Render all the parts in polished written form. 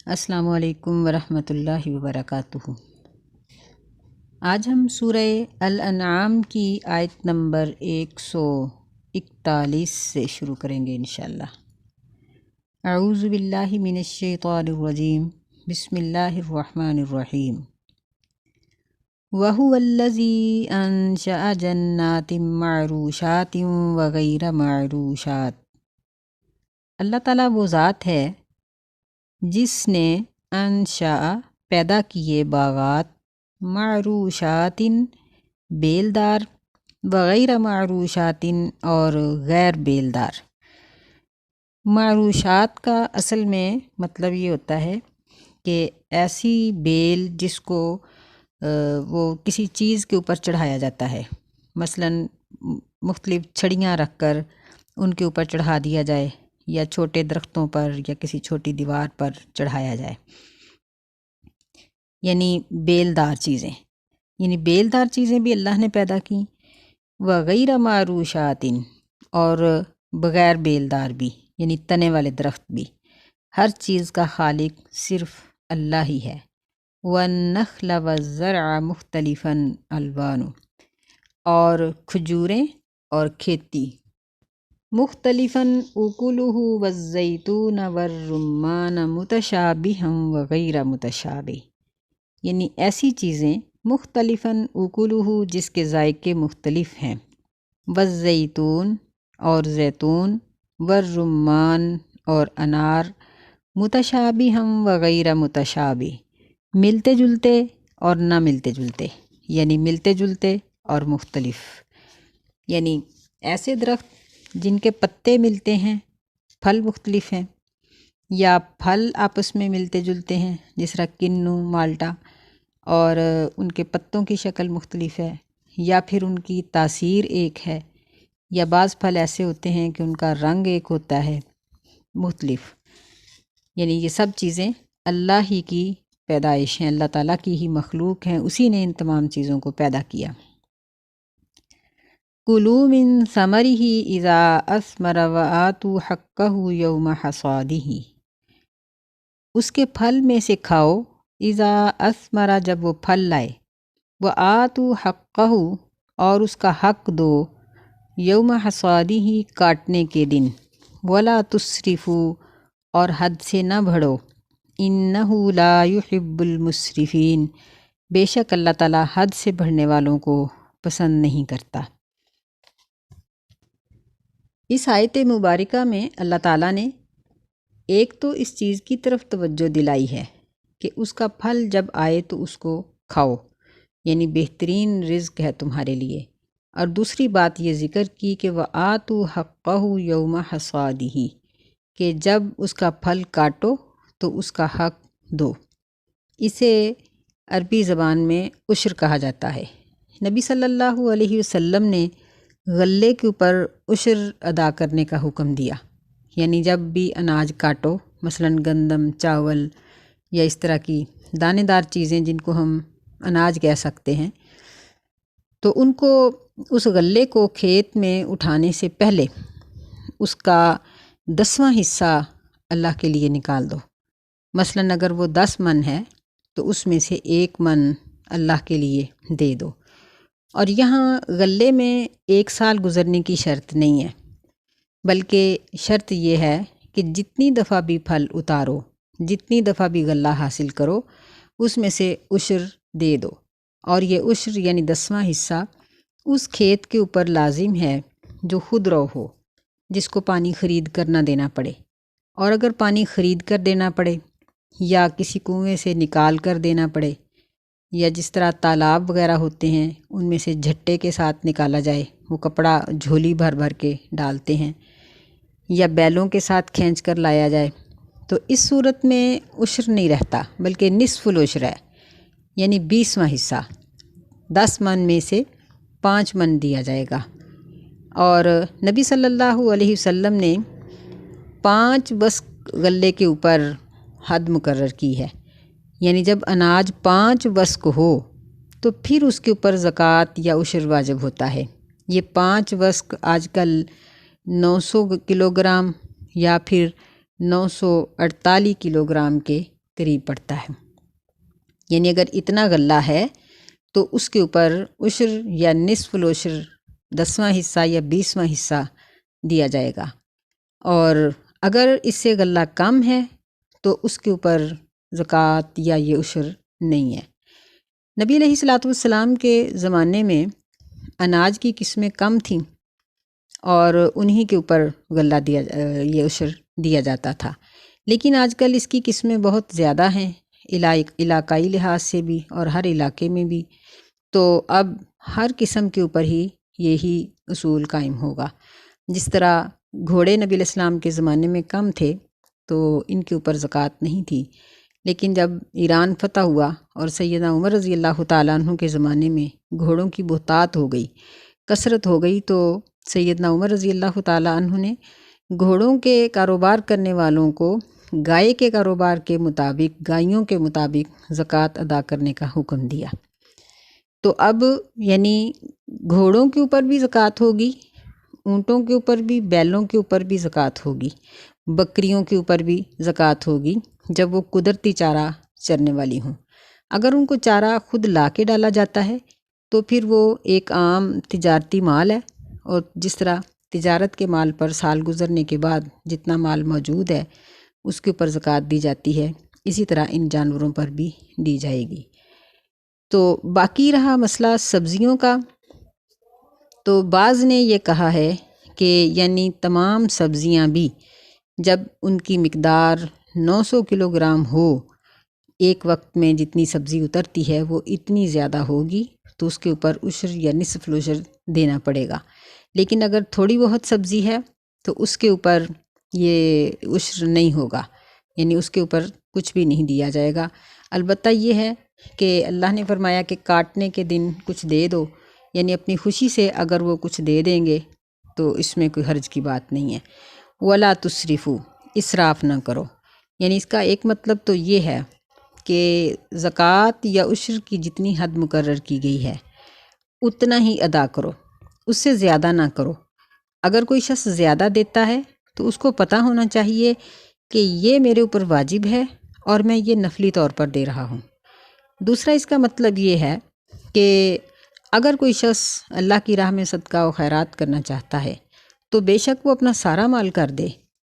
السلام علیکم ورحمۃ اللہ وبرکاتہ۔ آج ہم سورہ الانعام کی آیت نمبر 141 سے شروع کریں گے انشاءاللہ۔ اعوذ باللہ من الشیطان الرجیم، بسم اللہ الرحمن الرحیم۔ وَهُوَ الَّذِي أَنشَأَ جَنَّاتٍ مَّعْرُوشَاتٍ وَغَيْرَ مَعْرُوشَاتٍ۔ اللہ تعالیٰ وہ ذات ہے جس نے انشاء پیدا کیے باغات، معروشات بیلدار، وغیر معروشات اور غیر بیلدار۔ معروشات کا اصل میں مطلب یہ ہوتا ہے کہ ایسی بیل جس کو وہ کسی چیز کے اوپر چڑھایا جاتا ہے، مثلاً مختلف چھڑیاں رکھ کر ان کے اوپر چڑھا دیا جائے، یا چھوٹے درختوں پر یا کسی چھوٹی دیوار پر چڑھایا جائے، یعنی بیلدار چیزیں۔ یعنی بیلدار چیزیں بھی اللہ نے پیدا کیں، وغیر معروشات اور بغیر بیلدار بھی، یعنی تنے والے درخت بھی۔ ہر چیز کا خالق صرف اللہ ہی ہے۔ وَالنَّخْلَ وَالزَّرْعَ مُخْتَلِفًا أَلْوَانُ، اور کھجوریں اور کھیتی، مختلفاً اکلہ والزیتون والرمان متشابہا وغیر متشابہ، یعنی ایسی چیزیں مختلفاً اکلہ جس کے ذائقے مختلف ہیں، والزیتون اور زیتون، والرمان اور انار، متشابہا وغیر متشابہ، ملتے جلتے اور نہ ملتے جلتے، یعنی ملتے جلتے اور مختلف۔ یعنی ایسے درخت جن کے پتے ملتے ہیں، پھل مختلف ہیں، یا پھل آپس میں ملتے جلتے ہیں، جس طرح کنو، مالٹا، اور ان کے پتوں کی شکل مختلف ہے، یا پھر ان کی تاثیر ایک ہے، یا بعض پھل ایسے ہوتے ہیں کہ ان کا رنگ ایک ہوتا ہے، مختلف۔ یعنی یہ سب چیزیں اللہ ہی کی پیدائش ہیں، اللہ تعالیٰ کی ہی مخلوق ہیں، اسی نے ان تمام چیزوں کو پیدا کیا۔ کُلُوا مِن ثَمَرِهِ إِذَا أَثْمَرَ وَآتُوا حَقَّهُ يَوْمَ حَصَادِهِ، اس کے پھل میں سے کھاؤ، اذا اثمر جب وہ پھل لائے، وآتوا حقہ اور اس کا حق دو، یوم حصادہ کاٹنے کے دن، ولا تسرفوا اور حد سے نہ بڑھو، انہ لا يحب المسرفین، بے شک اللہ تعالیٰ حد سے بڑھنے والوں کو پسند نہیں کرتا۔ اس آیت مبارکہ میں اللہ تعالیٰ نے ایک تو اس چیز کی طرف توجہ دلائی ہے کہ اس کا پھل جب آئے تو اس کو کھاؤ، یعنی بہترین رزق ہے تمہارے لیے، اور دوسری بات یہ ذکر کی کہ وَآتُوا حَقَّهُ يَوْمَ حَصَادِهِ، کہ جب اس کا پھل کاٹو تو اس کا حق دو۔ اسے عربی زبان میں عشر کہا جاتا ہے۔ نبی صلی اللہ علیہ وسلم نے غلے کے اوپر عشر ادا کرنے کا حکم دیا، یعنی جب بھی اناج کاٹو، مثلاً گندم، چاول یا اس طرح کی دانے دار چیزیں جن کو ہم اناج کہہ سکتے ہیں، تو ان کو، اس غلے کو کھیت میں اٹھانے سے پہلے اس کا 10واں حصہ اللہ کے لیے نکال دو۔ مثلاً اگر وہ 10 من ہے تو اس میں سے 1 من اللہ کے لیے دے دو۔ اور یہاں غلے میں 1 سال گزرنے کی شرط نہیں ہے، بلکہ شرط یہ ہے کہ جتنی دفعہ بھی پھل اتارو، جتنی دفعہ بھی غلہ حاصل کرو، اس میں سے عشر دے دو۔ اور یہ عشر یعنی 10واں حصہ اس کھیت کے اوپر لازم ہے جو خودرو ہو، جس کو پانی خرید کر نہ دینا پڑے۔ اور اگر پانی خرید کر دینا پڑے یا کسی کنویں سے نکال کر دینا پڑے، یا جس طرح تالاب وغیرہ ہوتے ہیں ان میں سے جھٹے کے ساتھ نکالا جائے، وہ کپڑا جھولی بھر بھر کے ڈالتے ہیں، یا بیلوں کے ساتھ کھینچ کر لایا جائے، تو اس صورت میں عشر نہیں رہتا، بلکہ نصف العشر ہے، یعنی 20واں حصہ، 10 من میں سے 5 من دیا جائے گا۔ اور نبی صلی اللہ علیہ وسلم نے 5 وسق غلے کے اوپر حد مقرر کی ہے، یعنی جب اناج 5 وسق ہو تو پھر اس کے اوپر زکوٰۃ یا عشر واجب ہوتا ہے۔ یہ 5 وسق آج کل 900 کلو گرام یا پھر 948 کلو گرام کے قریب پڑتا ہے۔ یعنی اگر اتنا غلہ ہے تو اس کے اوپر عشر یا نصف العشر 10واں حصہ یا 20واں حصہ دیا جائے گا، اور اگر اس سے غلہ کم ہے تو اس کے اوپر زکوٰۃ یا یہ عشر نہیں ہے۔ نبی علیہ الصلاۃ والسلام کے زمانے میں اناج کی قسمیں کم تھیں اور انہی کے اوپر غلہ یہ عشر دیا جاتا تھا، لیکن آج کل اس کی قسمیں بہت زیادہ ہیں علاقائی لحاظ سے بھی اور ہر علاقے میں بھی، تو اب ہر قسم کے اوپر ہی یہی اصول قائم ہوگا۔ جس طرح گھوڑے نبی علیہ السلام کے زمانے میں کم تھے تو ان کے اوپر زکوٰۃ نہیں تھی، لیکن جب ایران فتح ہوا اور سیدنا عمر رضی اللہ تعالیٰ عنہ کے زمانے میں گھوڑوں کی بہتات ہو گئی، کثرت ہو گئی، تو سیدنا عمر رضی اللہ تعالیٰ عنہ نے گھوڑوں کے کاروبار کرنے والوں کو گائے کے کاروبار کے مطابق، گائیوں کے مطابق زکوٰۃ ادا کرنے کا حکم دیا۔ تو اب یعنی گھوڑوں کے اوپر بھی زکوٰۃ ہوگی، اونٹوں کے اوپر بھی، بیلوں کے اوپر بھی زکوٰۃ ہوگی، بکریوں کے اوپر بھی زکوٰۃ ہوگی جب وہ قدرتی چارہ چرنے والی ہوں۔ اگر ان کو چارہ خود لا کے ڈالا جاتا ہے تو پھر وہ ایک عام تجارتی مال ہے، اور جس طرح تجارت کے مال پر سال گزرنے کے بعد جتنا مال موجود ہے اس کے اوپر زکوٰۃ دی جاتی ہے، اسی طرح ان جانوروں پر بھی دی جائے گی۔ تو باقی رہا مسئلہ سبزیوں کا، تو بعض نے یہ کہا ہے کہ یعنی تمام سبزیاں بھی جب ان کی مقدار 900 کلو گرام ہو، ایک وقت میں جتنی سبزی اترتی ہے وہ اتنی زیادہ ہوگی تو اس کے اوپر عشر یا نصف العشر دینا پڑے گا، لیکن اگر تھوڑی بہت سبزی ہے تو اس کے اوپر یہ عشر نہیں ہوگا، یعنی اس کے اوپر کچھ بھی نہیں دیا جائے گا۔ البتہ یہ ہے کہ اللہ نے فرمایا کہ کاٹنے کے دن کچھ دے دو، یعنی اپنی خوشی سے اگر وہ کچھ دے دیں گے تو اس میں کوئی حرج کی بات نہیں ہے۔ وَلَا تُسْرِفُوا، اسراف نہ کرو، یعنی اس کا ایک مطلب تو یہ ہے کہ زکوٰۃ یا عشر کی جتنی حد مقرر کی گئی ہے اتنا ہی ادا کرو، اس سے زیادہ نہ کرو۔ اگر کوئی شخص زیادہ دیتا ہے تو اس کو پتہ ہونا چاہیے کہ یہ میرے اوپر واجب ہے اور میں یہ نفلی طور پر دے رہا ہوں۔ دوسرا اس کا مطلب یہ ہے کہ اگر کوئی شخص اللہ کی راہ میں صدقہ و خیرات کرنا چاہتا ہے تو بے شک وہ اپنا سارا مال کر دے،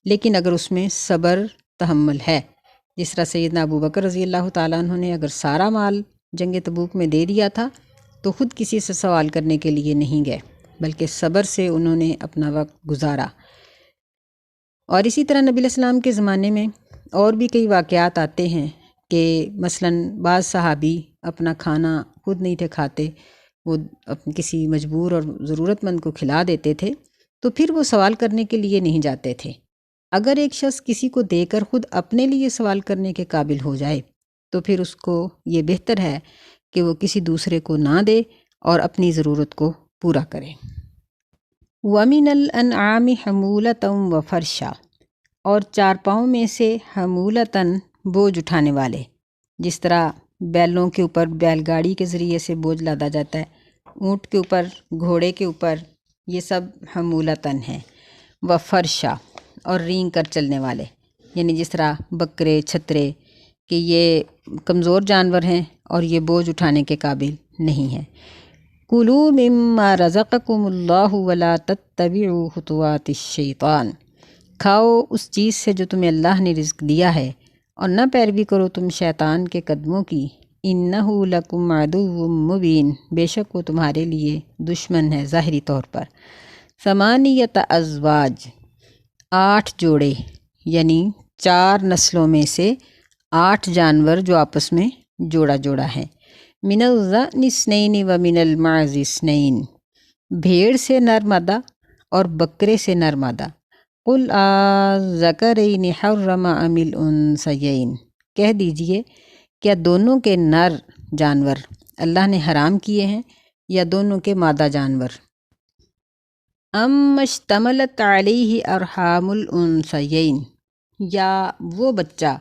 لیکن اگر اس میں صبر تحمل ہے، جس طرح سیدنا ابو بکر رضی اللہ تعالیٰ عنہ نے اگر سارا مال جنگ تبوک میں دے دیا تھا تو خود کسی سے سوال کرنے کے لیے نہیں گئے، بلکہ صبر سے انہوں نے اپنا وقت گزارا۔ اور اسی طرح نبی علیہ السلام کے زمانے میں اور بھی کئی واقعات آتے ہیں کہ مثلاً بعض صحابی اپنا کھانا خود نہیں تھے کھاتے، وہ کسی مجبور اور ضرورت مند کو کھلا دیتے تھے، تو پھر وہ سوال کرنے کے لیے نہیں جاتے تھے۔ اگر ایک شخص کسی کو دے کر خود اپنے لیے سوال کرنے کے قابل ہو جائے تو پھر اس کو یہ بہتر ہے کہ وہ کسی دوسرے کو نہ دے اور اپنی ضرورت کو پورا کرے۔ وَمِنَ الْأَنْعَامِ حَمُولَةً وَفَرْشًا، اور چارپاؤں میں سے حمولتاً بوجھ اٹھانے والے، جس طرح بیلوں کے اوپر بیل گاڑی کے ذریعے سے بوجھ لادا جاتا ہے، اونٹ کے اوپر، گھوڑے کے اوپر، یہ سب حمولتاً ہیں۔ وفرشا، اور رینگ کر چلنے والے، یعنی جس طرح بکرے، چھترے، کہ یہ کمزور جانور ہیں اور یہ بوجھ اٹھانے کے قابل نہیں ہیں۔ کُلُوا مِمَّا رَزَقَكُمُ اللَّهُ وَلَا تَتَّبِعُوا خُطُوَاتِ الشَّيْطَانِ، کھاؤ اس چیز سے جو تمہیں اللہ نے رزق دیا ہے اور نہ پیروی کرو تم شیطان کے قدموں کی، إِنَّهُ لَكُمْ عَدُوٌّ مُّبِينٌ، بے شک وہ تمہارے لیے دشمن ہے ظاہری طور پر۔ ثمانیۃ ازواج، 8 جوڑے، یعنی 4 نسلوں میں سے 8 جانور جو آپس میں جوڑا جوڑا ہیں۔ من الضأن اثنین ومن المعز اثنین، بھیڑ سے نر مادہ اور بکرے سے نر مادہ۔ قل الذکرین حرم ام الانثیین، کہہ دیجئے کیا دونوں کے نر جانور اللہ نے حرام کیے ہیں یا دونوں کے مادہ جانور؟ ام اشتملت علیہ ارحام الانثیین، یا وہ بچہ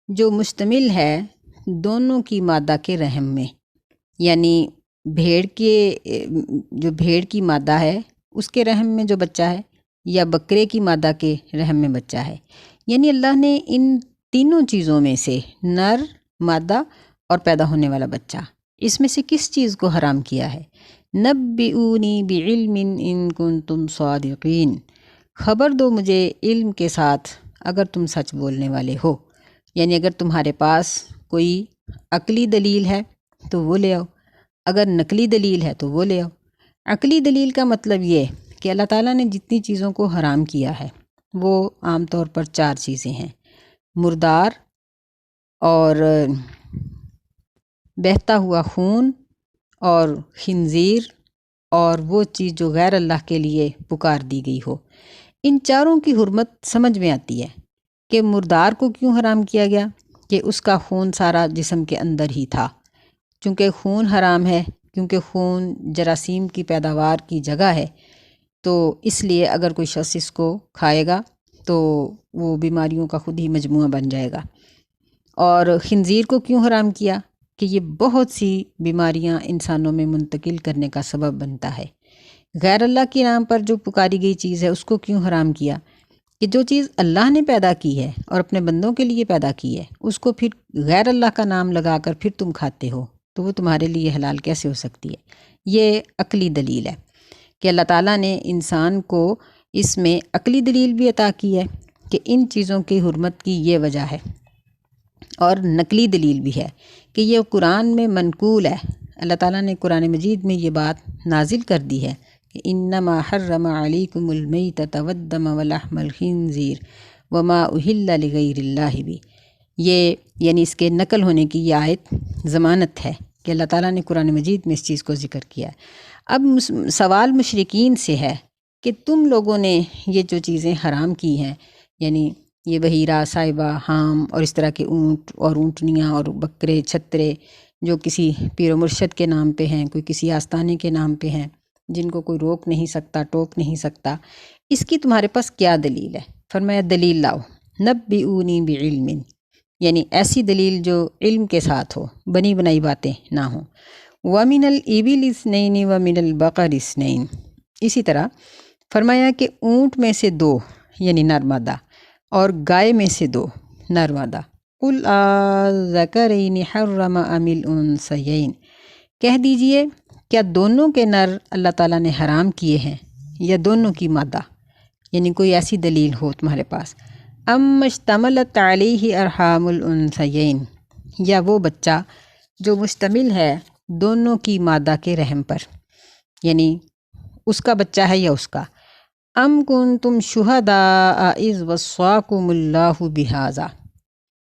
جو مشتمل ہے دونوں کی مادہ کے رحم میں، یعنی بھیڑ کی مادہ ہے اس کے رحم میں جو بچہ ہے، یا بکرے کی مادہ کے رحم میں بچہ ہے۔ یعنی اللہ نے ان تینوں چیزوں میں سے نر، مادہ اور پیدا ہونے والا بچہ، اس میں سے کس چیز کو حرام کیا ہے؟ نبئونی بعلم ان کنتم صادقین، خبر دو مجھے علم کے ساتھ اگر تم سچ بولنے والے ہو، یعنی اگر تمہارے پاس کوئی عقلی دلیل ہے تو وہ لے آؤ، اگر نقلی دلیل ہے تو وہ لے آؤ۔ عقلی دلیل کا مطلب یہ کہ اللہ تعالیٰ نے جتنی چیزوں کو حرام کیا ہے وہ عام طور پر 4 چیزیں ہیں: مردار اور بہتا ہوا خون اور خنزیر اور وہ چیز جو غیر اللہ کے لیے پکار دی گئی ہو۔ ان چاروں کی حرمت سمجھ میں آتی ہے کہ مردار کو کیوں حرام کیا گیا، کہ اس کا خون سارا جسم کے اندر ہی تھا، چونکہ خون حرام ہے، کیونکہ خون جراثیم کی پیداوار کی جگہ ہے، تو اس لیے اگر کوئی شخص اس کو کھائے گا تو وہ بیماریوں کا خود ہی مجموعہ بن جائے گا۔ اور خنزیر کو کیوں حرام کیا کہ یہ بہت سی بیماریاں انسانوں میں منتقل کرنے کا سبب بنتا ہے۔ غیر اللہ کے نام پر جو پکاری گئی چیز ہے اس کو کیوں حرام کیا کہ جو چیز اللہ نے پیدا کی ہے اور اپنے بندوں کے لیے پیدا کی ہے اس کو پھر غیر اللہ کا نام لگا کر پھر تم کھاتے ہو تو وہ تمہارے لیے حلال کیسے ہو سکتی ہے؟ یہ عقلی دلیل ہے کہ اللہ تعالیٰ نے انسان کو اس میں عقلی دلیل بھی عطا کی ہے کہ ان چیزوں کی حرمت کی یہ وجہ ہے، اور نقلی دلیل بھی ہے کہ یہ قرآن میں منقول ہے۔ اللہ تعالیٰ نے قرآن مجید میں یہ بات نازل کر دی ہے کہ انما حرم علیکم المیتۃ والدم ولحم الخنزیر وما اہل لغیر اللہ بھی، یہ یعنی اس کے نقل ہونے کی یہ آیت ضمانت ہے کہ اللہ تعالیٰ نے قرآن مجید میں اس چیز کو ذکر کیا ہے۔ اب سوال مشرکین سے ہے کہ تم لوگوں نے یہ جو چیزیں حرام کی ہیں، یعنی یہ بحیرہ، صائبہ، حام اور اس طرح کے اونٹ اور اونٹنیاں اور بکرے، چھترے جو کسی پیر و مرشد کے نام پہ ہیں، کوئی کسی آستانے کے نام پہ ہیں، جن کو کوئی روک نہیں سکتا، ٹوک نہیں سکتا، اس کی تمہارے پاس کیا دلیل ہے؟ فرمایا دلیل لاؤ، نبئونی بعلم، یعنی ایسی دلیل جو علم کے ساتھ ہو، بنی بنائی باتیں نہ ہوں۔ وَمِنَ الْإِبِلِ اثْنَيْنِ وَمِنَ الْبَقَرِ اثْنَيْنِ، اسی طرح فرمایا کہ اونٹ میں سے 2 یعنی نر مادہ اور گائے میں سے 2 نر مادہ۔ قُلْ آذَكَرَيْنِ حَرَّمَ أَمِ الْأُنثَيَيْنِ، کہہ دیجئے کیا دونوں کے نر اللہ تعالیٰ نے حرام کیے ہیں یا دونوں کی مادہ؟ یعنی کوئی ایسی دلیل ہو تمہارے پاس۔ ام اشتملت علیہ ارحام الانثیین، یا وہ بچہ جو مشتمل ہے دونوں کی مادہ کے رحم پر، یعنی اس کا بچہ ہے یا اس کا۔ ام کنتم شہداء اذ وصاکم اللہ بہذا،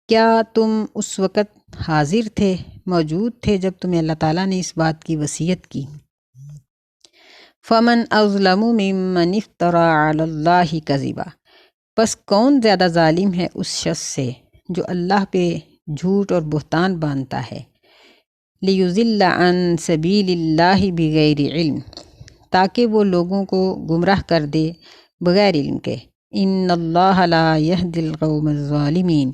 کیا تم اس وقت حاضر تھے، موجود تھے جب تمہیں اللہ تعالیٰ نے اس بات کی وصیت کی؟ فمن اظلم ممن افترى علی اللہ کذبا، پس کون زیادہ ظالم ہے اس شخص سے جو اللہ پہ جھوٹ اور بہتان باندھتا ہے۔ لیضل عن سبیل اللہ بغیر علم، تاکہ وہ لوگوں کو گمراہ کر دے بغیر علم کے۔ ان اللہ لا یہدی القوم الظالمین،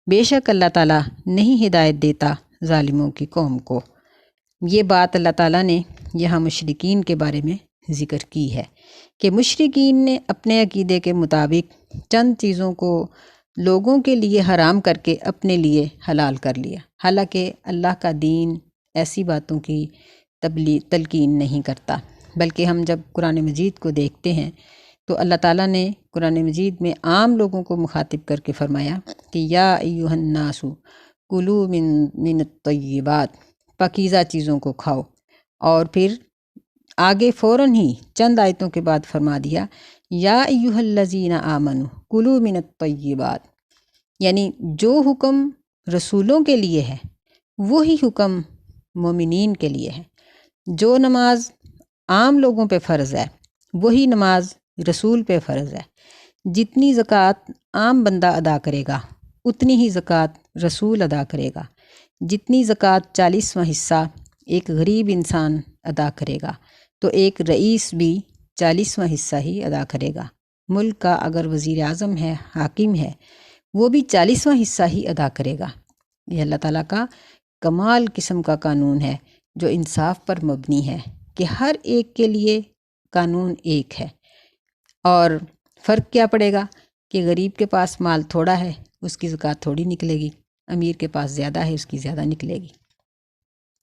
بے شک اللہ تعالیٰ نہیں ہدایت دیتا ظالموں کی قوم کو۔ یہ بات اللہ تعالیٰ نے یہاں مشرکین کے بارے میں ذکر کی ہے کہ مشرکین نے اپنے عقیدے کے مطابق چند چیزوں کو لوگوں کے لیے حرام کر کے اپنے لیے حلال کر لیا، حالانکہ اللہ کا دین ایسی باتوں کی تلقین نہیں کرتا، بلکہ ہم جب قرآن مجید کو دیکھتے ہیں تو اللہ تعالیٰ نے قرآن مجید میں عام لوگوں کو مخاطب کر کے فرمایا کہ یا ایھا الناس کلوا من الطیبات، پاکیزہ چیزوں کو کھاؤ، اور پھر آگے فوراً ہی چند آیتوں کے بعد فرما دیا یا ایھا الذین آمنوا کلوا من الطیبات، یعنی جو حکم رسولوں کے لیے ہے وہی حکم مومنین کے لیے ہے۔ جو نماز عام لوگوں پہ فرض ہے وہی نماز رسول پہ فرض ہے۔ جتنی زکوٰۃ عام بندہ ادا کرے گا اتنی ہی زکوٰۃ رسول ادا کرے گا۔ جتنی زکوٰۃ 40واں حصہ ایک غریب انسان ادا کرے گا تو ایک رئیس بھی 40واں حصہ ہی ادا کرے گا۔ ملک کا اگر وزیر اعظم ہے، حاکم ہے، وہ بھی 40واں حصہ ہی ادا کرے گا۔ یہ اللہ تعالیٰ کا کمال قسم کا قانون ہے جو انصاف پر مبنی ہے کہ ہر ایک کے لیے قانون ایک ہے، اور فرق کیا پڑے گا کہ غریب کے پاس مال تھوڑا ہے اس کی زکوٰۃ تھوڑی نکلے گی، امیر کے پاس زیادہ ہے اس کی زیادہ نکلے گی،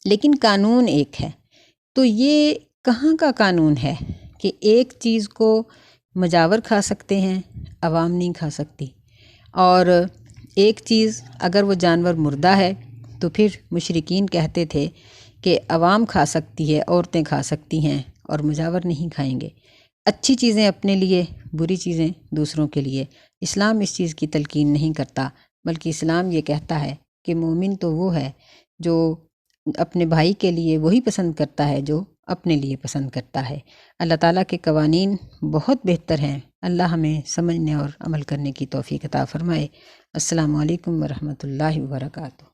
لیکن قانون ایک ہے۔ تو یہ کہاں کا قانون ہے کہ ایک چیز کو مجاور کھا سکتے ہیں، عوام نہیں کھا سکتی، اور ایک چیز اگر وہ جانور مردہ ہے تو پھر مشرکین کہتے تھے کہ عوام کھا سکتی ہے، عورتیں کھا سکتی ہیں اور مجاور نہیں کھائیں گے، اچھی چیزیں اپنے لیے، بری چیزیں دوسروں کے لیے۔ اسلام اس چیز کی تلقین نہیں کرتا، بلکہ اسلام یہ کہتا ہے کہ مومن تو وہ ہے جو اپنے بھائی کے لیے وہی پسند کرتا ہے جو اپنے لیے پسند کرتا ہے۔ اللہ تعالیٰ کے قوانین بہت بہتر ہیں، اللہ ہمیں سمجھنے اور عمل کرنے کی توفیق عطا فرمائے۔ السلام علیکم ورحمۃ اللہ وبرکاتہ۔